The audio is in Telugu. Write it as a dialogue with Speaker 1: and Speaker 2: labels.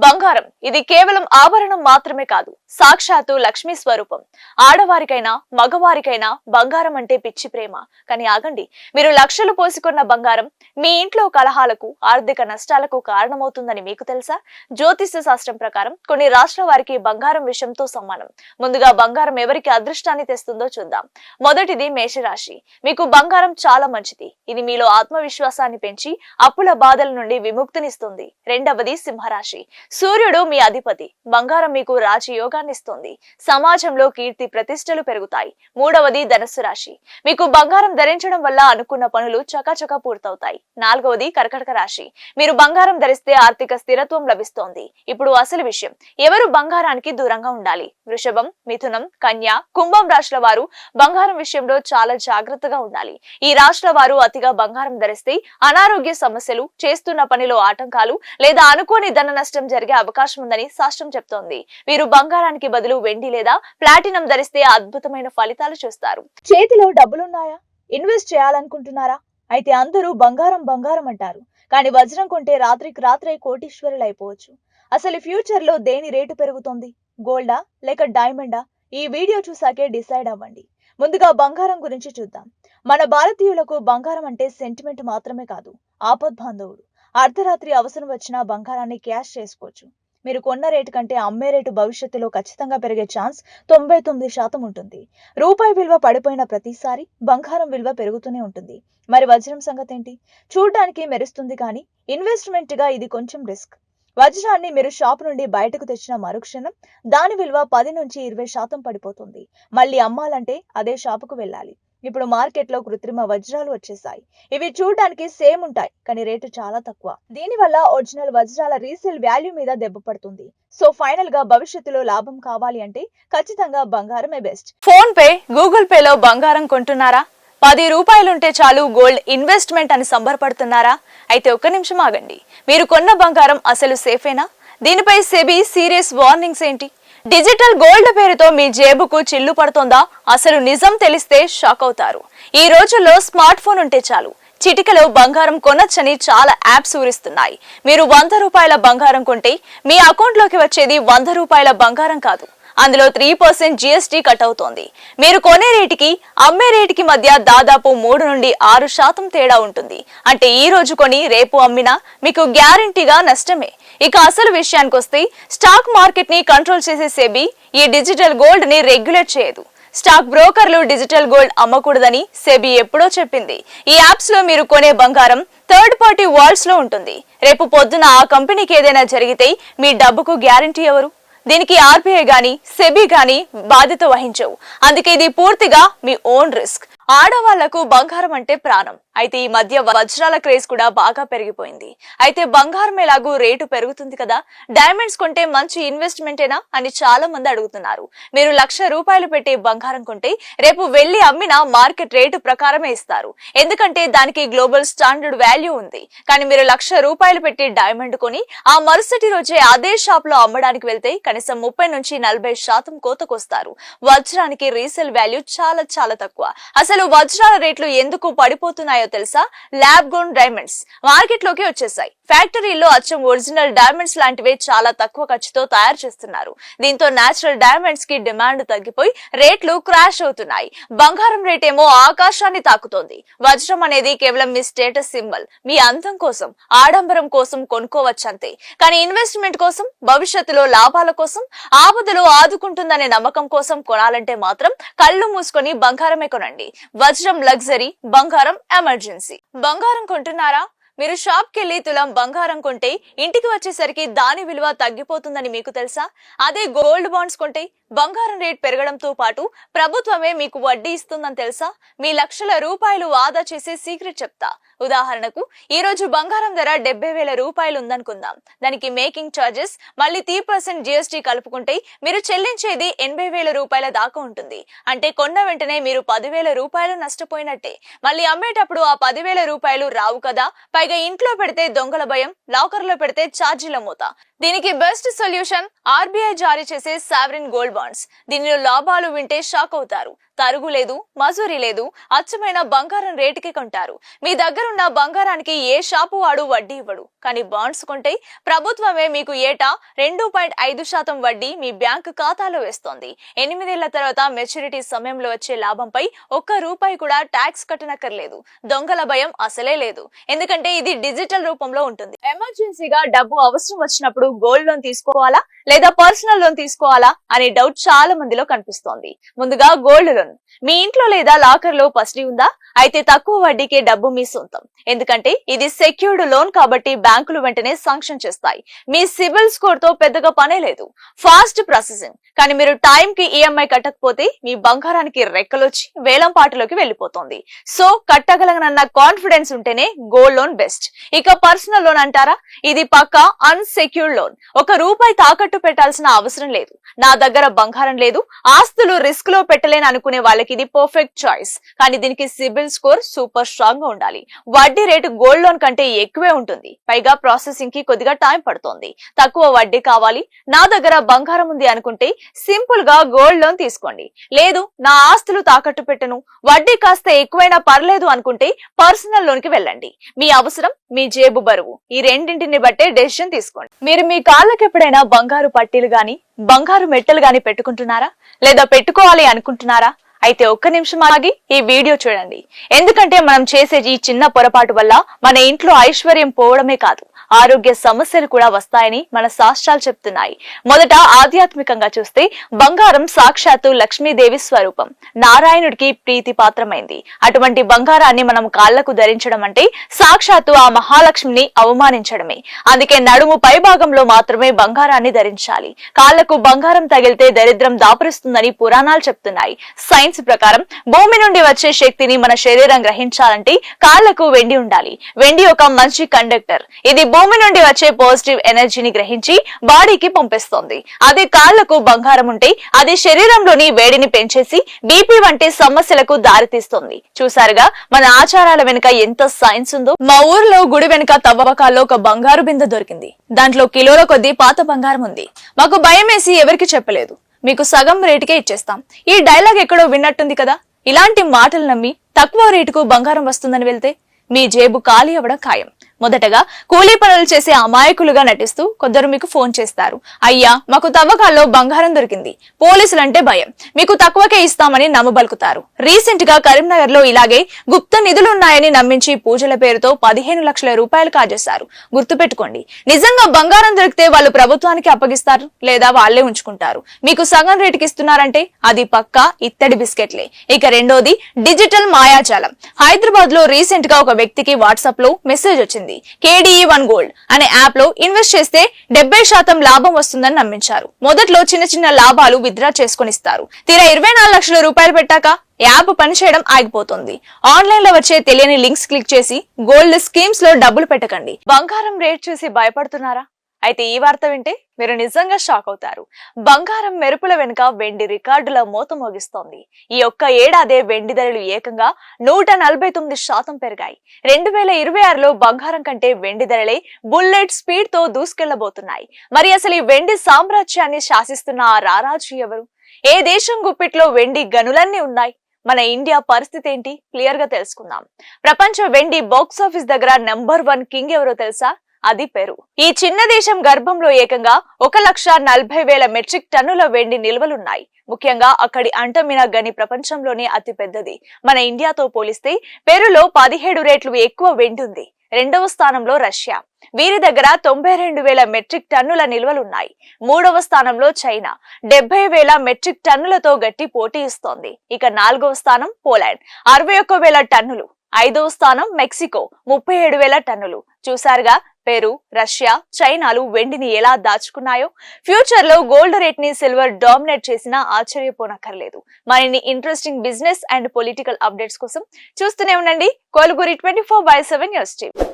Speaker 1: బంగారం ఇది కేవలం ఆభరణం మాత్రమే కాదు, సాక్షాత్తు లక్ష్మీ స్వరూపం. ఆడవారికైనా మగవారికైనా బంగారం అంటే పిచ్చి ప్రేమ. కానీ ఆగండి, మీరు లక్షలు పోసుకున్న బంగారం మీ ఇంట్లో కలహాలకు, ఆర్థిక నష్టాలకు కారణమవుతుందని మీకు తెలుసా? జ్యోతిష్య శాస్త్రం ప్రకారం కొన్ని రాష్ట్రాల వారికి బంగారం విషయంతో సమానం. ముందుగా బంగారం ఎవరికి అదృష్టాన్ని తెస్తుందో చూద్దాం. మొదటిది మేషరాశి. మీకు బంగారం చాలా మంచిది. ఇది మీలో ఆత్మవిశ్వాసాన్ని పెంచి అప్పుల బాధల నుండి విముక్తినిస్తుంది. రెండవది సింహరాశి. సూర్యుడు మీ అధిపతి. బంగారం మీకు రాజయోగాన్ని ఇస్తుంది. సమాజంలో కీర్తి ప్రతిష్టలు పెరుగుతాయి. మూడవది ధనుస్సు రాశి. మీకు బంగారం ధరించడం వల్ల అనుకున్న పనులు చకచక పూర్తవుతాయి. నాలుగవది కర్కాటక రాశి. మీరు బంగారం ధరిస్తే ఆర్థిక స్థిరత్వం లభిస్తోంది. ఇప్పుడు అసలు విషయం, ఎవరు బంగారానికి దూరంగా ఉండాలి? వృషభం, మిథునం, కన్య, కుంభం రాశుల వారు బంగారం విషయంలో చాలా జాగ్రత్తగా ఉండాలి. ఈ రాశుల వారు అతిగా బంగారం ధరిస్తే అనారోగ్య సమస్యలు, చేస్తున్న పనిలో ఆటంకాలు లేదా అనుకోని ధన నష్టం జరిగే అవకాశం ఉందని శాస్త్రం చెప్తోంది. వీరు బంగారానికి బదులు వెండి లేదా ప్లాటినం ధరిస్తే అద్భుతమైన ఫలితాలు చూస్తారు. చేతిలో డబ్బులున్నాయా? ఇన్వెస్ట్ చేయాలనుకుంటున్నారా? అయితే అందరూ బంగారం బంగారం అంటారు. కానీ వజ్రం కొంటే రాత్రికి రాత్రే కోటీశ్వరులు అయిపోవచ్చు. అసలు ఫ్యూచర్ లో దేని రేటు పెరుగుతుంది? గోల్డా లేక డైమండా? ఈ వీడియో చూసాకే డిసైడ్ అవ్వండి. ముందుగా బంగారం గురించి చూద్దాం. మన భారతీయులకు బంగారం అంటే సెంటిమెంట్ మాత్రమే కాదు, ఆపద్బాంధవుడు. అర్ధరాత్రి అవసరం వచ్చినా బంగారాన్ని క్యాష్ చేసుకోవచ్చు. మీరు కొన్న రేటు కంటే అమ్మే రేటు భవిష్యత్తులో ఖచ్చితంగా పెరిగే ఛాన్స్ 99% ఉంటుంది. రూపాయి విలువ పడిపోయిన ప్రతిసారి బంగారం విలువ పెరుగుతూనే ఉంటుంది. మరి వజ్రం సంగతి ఏంటి? చూడడానికి మెరుస్తుంది, కానీ ఇన్వెస్ట్మెంట్ గా ఇది కొంచెం రిస్క్. వజ్రాన్ని మీరు షాప్ నుండి బయటకు తెచ్చిన మరుక్షణం దాని విలువ 10 నుంచి 20% పడిపోతుంది. మళ్ళీ అమ్మాలంటే అదే షాపుకు వెళ్ళాలి. ఇప్పుడు మార్కెట్ లో కృత్రిమ వజ్రాలు వచ్చేసాయి. ఇవి చూడడానికి సేమ్ ఉంటాయి, కానీ రేటు చాలా తక్కువ. దీనివల్ల ఒరిజినల్ వజ్రాల రీసేల్ వాల్యూ మీద దెబ్బ పడుతుంది. సో ఫైనల్ గా భవిష్యత్తులో లాభం కావాలి అంటే ఖచ్చితంగా బంగారమే best. Phone pay, Google pay లో బంగారం కొంటున్నారా? 10 రూపాయలుంటే చాలు గోల్డ్ ఇన్వెస్ట్మెంట్ అని సంబరపడుతున్నారా? అయితే ఒక్క నిమిషం ఆగండి. మీరు కొన్న బంగారం అసలు సేఫేనా? దీనిపై సెబీ సీరియస్ వార్నింగ్స్ ఏంటి? డిజిటల్ గోల్డ్ పేరుతో మీ జేబుకు చిల్లు పడుతోందా? అసలు నిజం తెలిస్తే షాక్ అవుతారు. ఈ రోజుల్లో స్మార్ట్ ఫోన్ ఉంటే చాలు, చిటికలో బంగారం కొనొచ్చని చాలా యాప్స్ ఊరిస్తున్నాయి. మీరు 100 రూపాయల బంగారం కొంటే మీ అకౌంట్ లోకి వచ్చేది 100 రూపాయల బంగారం కాదు, అందులో 3% GST కట్ అవుతోంది. మీరు కొనే రేటుకి అమ్మే రేటుకి మధ్య దాదాపు 3 నుండి 6% తేడా ఉంటుంది. అంటే ఈ రోజు కొని రేపు అమ్మినా మీకు గ్యారంటీగా నష్టమే. ఇక అసలు విషయానికి వస్తే, స్టాక్ మార్కెట్ ని కంట్రోల్ చేసే సెబీ ఈ డిజిటల్ గోల్డ్ ని రెగ్యులేట్ చేయదు. స్టాక్ బ్రోకర్లు డిజిటల్ గోల్డ్ అమ్మకూడదని సెబీ ఎప్పుడో చెప్పింది. ఈ యాప్స్ లో మీరు కొనే బంగారం థర్డ్ పార్టీ వాల్స్ లో ఉంటుంది. రేపు పొద్దున ఆ కంపెనీకి ఏదైనా జరిగితే మీ డబ్బుకు గ్యారంటీ ఎవరు? దీనికి ఆర్బీఐ గాని సెబీ గాని బాధ్యత వహించవు. అందుకే ఇది పూర్తిగా మీ ఓన్ రిస్క్. ఆడవాళ్లకు బంగారం అంటే ప్రాణం. అయితే ఈ మధ్య వజ్రాల క్రేజ్ కూడా బాగా పెరిగిపోయింది. అయితే బంగారం ఎలాగూ రేటు పెరుగుతుంది కదా, డైమండ్స్ కొంటే మంచి ఇన్వెస్ట్మెంటేనా అని చాలా మంది అడుగుతున్నారు. మీరు 1,00,000 రూపాయలు పెట్టి బంగారం కొంటే రేపు వెళ్లి అమ్మినా మార్కెట్ రేటు ప్రకారమే ఇస్తారు. ఎందుకంటే దానికి గ్లోబల్ స్టాండర్డ్ వాల్యూ ఉంది. కానీ మీరు 1,00,000 రూపాయలు పెట్టి డైమండ్ కొని ఆ మరుసటి రోజే అదే షాప్ లో అమ్మడానికి వెళ్తే కనీసం 30 నుంచి 40% కోతకొస్తారు. వజ్రానికి రీసేల్ వాల్యూ చాలా చాలా తక్కువ. అసలు వజ్రాల రేట్లు ఎందుకు పడిపోతున్నాయో తెలుసా? ల్యాబ్ గ్రోన్ డైమండ్స్ మార్కెట్ లోకి వచ్చేసాయి. ఫ్యాక్టరీలో అచ్చం ఒరిజినల్ డైమండ్స్ లాంటివే చాలా తక్కువ ఖర్చుతో తయారు చేస్తున్నారు. దీంతో నేచురల్ డైమండ్స్ కి డిమాండ్ తగ్గిపోయి రేట్లు క్రాష్ అవుతున్నాయి. బంగారం రేటేమో ఆకాశాన్ని తాకుతోంది. వజ్రం అనేది కేవలం మీ స్టేటస్ సింబల్, మీ అందం కోసం, ఆడంబరం కోసం కొనుక్కోవచ్చంతే. కానీ ఇన్వెస్ట్మెంట్ కోసం, భవిష్యత్తులో లాభాల కోసం, ఆపదలో ఆదుకుంటుందనే నమ్మకం కోసం కొనాలంటే మాత్రం కళ్ళు మూసుకొని బంగారమే కొనండి. వజ్రం లగ్జరీ, బంగారం ఎమర్జెన్సీ. బంగారం కొంటున్నారా? మీరు షాప్ కెళ్లి తులం బంగారం కొంటే ఇంటికి వచ్చేసరికి దాని విలువ తగ్గిపోతుందని మీకు తెలుసా? అదే గోల్డ్ బాండ్స్ కొంటే బంగారం రేట్ పెరగడంతో పాటు ప్రభుత్వమే మీకు వడ్డీ ఇస్తుందని తెలుసా? మీ లక్షల రూపాయలు ఆదా చేసే సీక్రెట్ చెప్తా. ఉదాహరణకు ఈ రోజు బంగారం ధర 70,000 రూపాయలు ఉందనుకుందాం. దానికి మేకింగ్ చార్జెస్ మళ్ళీ 3% GST కలుపుకుంటే మీరు చెల్లించేది 80,000 రూపాయల దాకా ఉంటుంది. అంటే కొన్న వెంటనే మీరు 10,000 రూపాయలు నష్టపోయినట్టే. మళ్ళీ అమ్మేటప్పుడు ఆ 10,000 రూపాయలు రావు కదా. పైగా ఇంట్లో పెడితే దొంగల భయం, లాకర్ లో పెడితే ఛార్జీల మూత. దీనికి బెస్ట్ సొల్యూషన్ ఆర్బీఐ జారీ చేసే సావరిన్ గోల్డ్ బాండ్స్. దీనిలో లాభాలు వింటే షాక్ అవుతారు. తరుగు లేదు, మజూరీ లేదు, అచ్చమైన బంగారం రేటుకి కొంటారు. మీ దగ్గరున్న బంగారానికి ఏ షాపు వాడు వడ్డీ ఇవ్వడు. కానీ బాండ్స్ కొంటే ప్రభుత్వమే మీకు ఏటా 2.5% వడ్డీ మీ బ్యాంకు ఖాతాలో వేస్తోంది. 8 ఏళ్ల తర్వాత మెచ్యూరిటీ సమయంలో వచ్చే లాభంపై ₹1 కూడా ట్యాక్స్ కట్టనక్కర్లేదు. దొంగల భయం అసలే లేదు. ఎందుకంటే ఇది డిజిటల్ రూపంలో ఉంటుంది. ఎమర్జెన్సీగా డబ్బు అవసరం వచ్చినప్పుడు గోల్డ్ లోన్ తీసుకోవాలా లేదా పర్సనల్ లోన్ తీసుకోవాలా అనే డౌట్ చాలా మందిలో కనిపిస్తోంది. ముందుగా గోల్డ్ లోన్. మీ ఇంట్లో లేదా లాకర్ లో పసిడి ఉందా? అయితే తక్కువ వడ్డీకే డబ్బు మీ సొంతం. ఎందుకంటే ఇది సెక్యూర్డ్ లోన్ కాబట్టి బ్యాంకులు వెంటనే శాంక్షన్ చేస్తాయి. మీ సిబిల్ స్కోర్ తో పెద్దగా పనే లేదు. Fast processing. కానీ మీరు టైం కి ఈఎంఐ కట్టకపోతే మీ బంగారానికి రెక్కలొచ్చి వేలం పాటలోకి వెళ్లిపోతుంది. సో కట్టగలనన్న కాన్ఫిడెన్స్ ఉంటేనే గోల్డ్ లోన్ బెస్ట్. ఇక పర్సనల్ లోన్ అంటారా? ఇది పక్కా అన్సెక్యూర్డ్ లోన్. ₹1 తాకట్టు పెట్టాల్సిన అవసరం లేదు. నా దగ్గర బంగారం లేదు, ఆస్తులు రిస్క్ లో పెట్టలేని అనుకునే వాళ్ళకి ఇది పర్ఫెక్ట్ చాయిస్. కానీ దీనికి సిబిల్ స్కోర్ సూపర్ స్ట్రాంగ్ గా ఉండాలి. వడ్డీ రేటు గోల్డ్ లోన్ కంటే ఎక్కువే ఉంటుంది. పైగా ప్రాసెసింగ్ కి కొద్దిగా టైం పడుతుంది. తక్కువ వడ్డీ కావాలి, నా దగ్గర బంగారం ఉంది అనుకుంటే సింపుల్ గా గోల్డ్ లోన్ తీసుకోండి. లేదు నా ఆస్తులు తాకట్టు పెట్టను, వడ్డీ కాస్త ఎక్కువైనా పర్లేదు అనుకుంటే పర్సనల్ లోన్ కి వెళ్ళండి. మీ అవసరం, మీ జేబు బరువు ఈ రెండింటిని బట్టే డెసిషన్ తీసుకోండి. మీరు మీ కాళ్ళకి ఎప్పుడైనా బంగారు పట్టీలు గాని బంగారు మెట్టలు గాని పెట్టుకుంటున్నారా లేదా పెట్టుకోవాలి అనుకుంటున్నారా? అయితే ఒక్క నిమిషం ఆగి ఈ వీడియో చూడండి. ఎందుకంటే మనం చేసే ఈ చిన్న పొరపాటు వల్ల మన ఇంట్లో ఐశ్వర్యం పోవడమే కాదు, ఆరోగ్య సమస్యలు కూడా వస్తాయని మన శాస్త్రాలు చెప్తున్నాయి. మొదట ఆధ్యాత్మికంగా చూస్తే బంగారం సాక్షాత్తు లక్ష్మీదేవి స్వరూపం, నారాయణుడికి ప్రీతి పాత్రమైంది. అటువంటి బంగారాన్ని మనం కాళ్లకు ధరించడం అంటే సాక్షాత్తు ఆ మహాలక్ష్మిని అవమానించడమే. అందుకే నడుము పై భాగంలో మాత్రమే బంగారాన్ని ధరించాలి. కాళ్లకు బంగారం తగిలితే దరిద్రం దాపురిస్తుందని పురాణాలు చెప్తున్నాయి. సైన్స్ ప్రకారం భూమి నుండి వచ్చే శక్తిని మన శరీరం గ్రహించాలంటే కాళ్లకు వెండి ఉండాలి. వెండి ఒక మంచి కండక్టర్. ఇది భూమి నుండి వచ్చే పాజిటివ్ ఎనర్జీని గ్రహించి బాడీకి పంపిస్తుంది. అదే కాళ్లకు బంగారం ఉంటే అది శరీరంలోని వేడిని పెంచేసి బీపీ వంటి సమస్యలకు దారితీస్తుంది. చూసారుగా మన ఆచారాల వెనుక ఎంత సైన్స్ ఉందో. మా ఊర్లో గుడి వెనుక తవ్వకాల్లో ఒక బంగారు బిందె దొరికింది. దాంట్లో కిలోల కొద్దీ పాత బంగారం ఉంది. మాకు భయం వేసి ఎవరికి చెప్పలేదు. మీకు సగం రేటుకే ఇచ్చేస్తాం. ఈ డైలాగ్ ఎక్కడో విన్నట్టుంది కదా. ఇలాంటి మాటలు నమ్మి తక్కువ రేటుకు బంగారం వస్తుందని వెళ్తే మీ జేబు ఖాళీ అవ్వడం ఖాయం. మొదటగా కూలీ పనులు చేసే అమాయకులుగా నటిస్తూ కొందరు మీకు ఫోన్ చేస్తారు. అయ్యా మాకు తవ్వకాల్లో బంగారం దొరికింది, పోలీసులంటే భయం, మీకు తక్కువకే ఇస్తామని నమ్మబలుకుతారు. రీసెంట్ గా కరీంనగర్ లో ఇలాగే గుప్త నిధులున్నాయని నమ్మించి పూజల పేరుతో 15 లక్షల రూపాయలు కాజేశారు. గుర్తుపెట్టుకోండి, నిజంగా బంగారం దొరికితే వాళ్ళు ప్రభుత్వానికి అప్పగిస్తారు లేదా వాళ్లే ఉంచుకుంటారు. మీకు సగం రేటుకి ఇస్తున్నారంటే అది పక్కా ఇత్తడి బిస్కెట్లే. ఇక రెండోది డిజిటల్ మాయాజాలం. హైదరాబాద్ లో రీసెంట్ గా ఒక వ్యక్తికి వాట్సాప్ లో మెసేజ్ వచ్చింది. KDE1 గోల్డ్ అనే యాప్ లో ఇన్వెస్ట్ చేస్తే 70% లాభం వస్తుందని నమ్మించారు. మొదట్లో చిన్న చిన్న లాభాలు విత్డ్రా చేసుకుని ఇస్తారు. తీరా 24 లక్షల రూపాయలు పెట్టాక యాప్ పనిచేయడం ఆగిపోతుంది. ఆన్లైన్ లో వచ్చే తెలియని లింక్స్ క్లిక్ చేసి గోల్డ్ స్కీమ్స్ లో డబ్బులు పెట్టకండి. బంగారం రేట్ చూసి భయపడుతున్నారా? అయితే ఈ వార్త వింటే మీరు నిజంగా షాక్ అవుతారు. బంగారం మెరుపుల వెనుక వెండి రికార్డుల మోత మోగిస్తోంది. ఈ ఒక్క ఏడాదే వెండి ధరలు ఏకంగా 149% పెరిగాయి. 2026లో బంగారం కంటే వెండి ధరలే బుల్లెట్ స్పీడ్ తో దూసుకెళ్లబోతున్నాయి. మరి అసలు ఈ వెండి సామ్రాజ్యాన్ని శాసిస్తున్న ఆ రారాజు ఎవరు? ఏ దేశం గుప్పిట్లో వెండి గనులన్నీ ఉన్నాయి? మన ఇండియా పరిస్థితి ఏంటి? క్లియర్ గా తెలుసుకుందాం. ప్రపంచ వెండి బాక్సాఫీస్ దగ్గర నెంబర్ 1 కింగ్ ఎవరో తెలుసా? అది పెరు. ఈ చిన్న దేశం గర్భంలో ఏకంగా 1,40,000 మెట్రిక్ టన్నుల వెండి నిల్వలున్నాయి. ముఖ్యంగా అక్కడి అంటమినా గని ప్రపంచంలోనే అతి పెద్దది. మన ఇండియాతో పోలిస్తే పెరులో 17 రెట్లు ఎక్కువ వెండి ఉంది. రెండవ స్థానంలో రష్యా, వీరి దగ్గర 92,000 మెట్రిక్ టన్నుల నిల్వలున్నాయి. మూడవ స్థానంలో చైనా 70,000 మెట్రిక్ టన్నులతో గట్టి పోటీ ఇస్తోంది. ఇక నాలుగవ స్థానం పోలాండ్ 61,000 టన్నులు. ఐదవ స్థానం మెక్సికో 37,000 టన్నులు. చూసారుగా పెరు, రష్యా, చైనాలు వెండిని ఎలా దాచుకున్నాయో. ఫ్యూచర్ లో గోల్డ్ రేట్ ని సిల్వర్ డామినేట్ చేసినా ఆశ్చర్యపోనక్కర్లేదు. మరిన్ని interesting business and political updates కోసం చూస్తూనే ఉండండి కోలుగురి 24/7 న్యూస్ టీవీ.